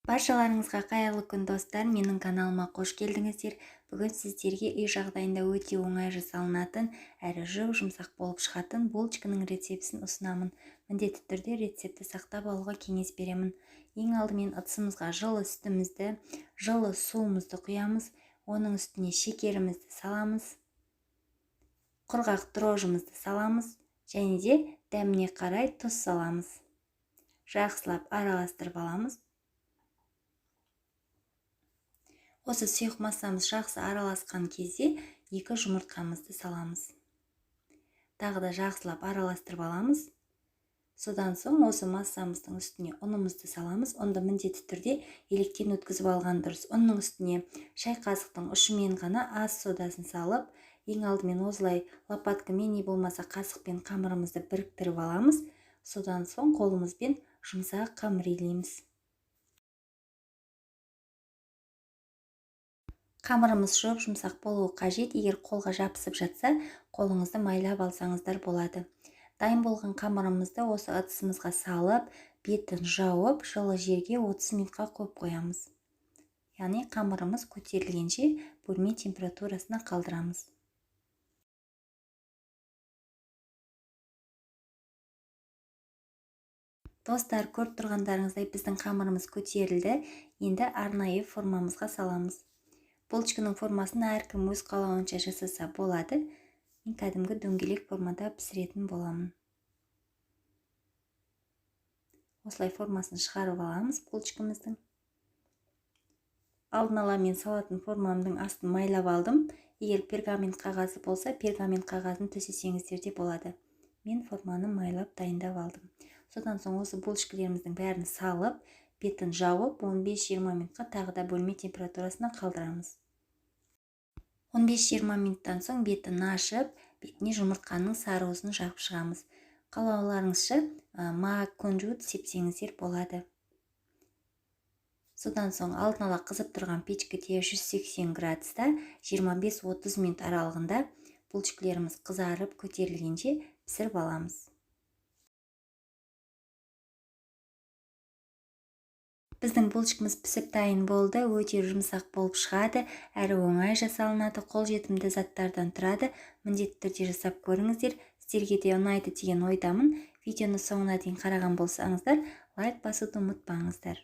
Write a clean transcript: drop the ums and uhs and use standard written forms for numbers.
Баршаларыңызға қайырлы күн достар, менің каналыма қош келдіңіздер. Бүгін сіздерге үй жағдайында өте оңай жасалынатын, әрі жұмсақ болып шығатын булочканың рецептісін ұсынамын. Міндетті түрде рецепті сақтап алуға кеңес беремін. Ең алдымен ыдысымызға жылы сүтімізді, жылы суымызды құямыз, оның үстіне шекерімізді саламыз, құрғақ дрожжымызды саламыз және де дәміне қарай тұз саламыз. Жақсылап араластырып аламыз. Осы сұйық массамыз жақсы араласқан кезде 2 жұмыртқамызды саламыз. Тағы да жақсылап араластырып аламыз. Содан соң осы массамыздың үстіне ұнымызды саламыз. Онда міндетті түрде електен өткізіп алған дұрыс. Ұнның үстіне шай қасықтың ұшымен ғана ас содасын салып, ең алдымен осылай лопаткамен не болмаса қасықпен қамырымызды біріктіріп аламыз. Содан соң қолымызбен жұмсақ қамыр илейміз. Қамырымыз жұмсақ болуы қажет. Егер қолға жабысып жатса, қолыңызды майлап алсаңыздар болады. Дайын болған қамырымызды осы ыдысымызға салып, бетін жауып, жылы жерге 30 минутқа қойып қоямыз. Яғни қамырымыз көтерілгенше бөлме температурасына қалдырамыз. Достар, көріп тұрғандарыңыздай біздің қамырымыз көтерілді. Енді арнайы формамызға саламыз. Булочканың формасын әркім өз қалауынша жасаса болады. Мен кәдімгі дөңгелек формада пісіретін боламын. Осылай формасын шығарып аламыз булочкамыздың. Алдын ала мен салатын формамның астын майлап алдым. Егер пергамент қағазы болса, пергамент қағазын төсесеңіздер де болады. Мен форманы майлап дайындап алдым. Содан соң осы булочкаларымыздың бәрін салып, бетін жауып, 15-20 минутқа тағы да бөлме температурасына қалдырамыз. 15-20 минуттан соң бетін ашып, бетіне жұмыртқаның сарыуызын жағып шығамыз. Қалауларыңызша мак күнжіт сепсеңіздер болады. Содан соң алдын ала қызып тұрған печкеде 180 градуста 25-30 минут аралығында булочкаларымыз қызарып көтерілгенше пісіріп аламыз. Біздің булочкамыз пісіп дайын болды, өте жұмсақ болып шығады, әрі оңай жасалынады, қолжетімді заттардан тұрады. Міндетті түрде жасап көріңіздер. Сіздерге де ұнайды деген ойдамын. Видеоны соңына дейін қараған болсаңыздар, лайк басуды ұмытпаңыздар.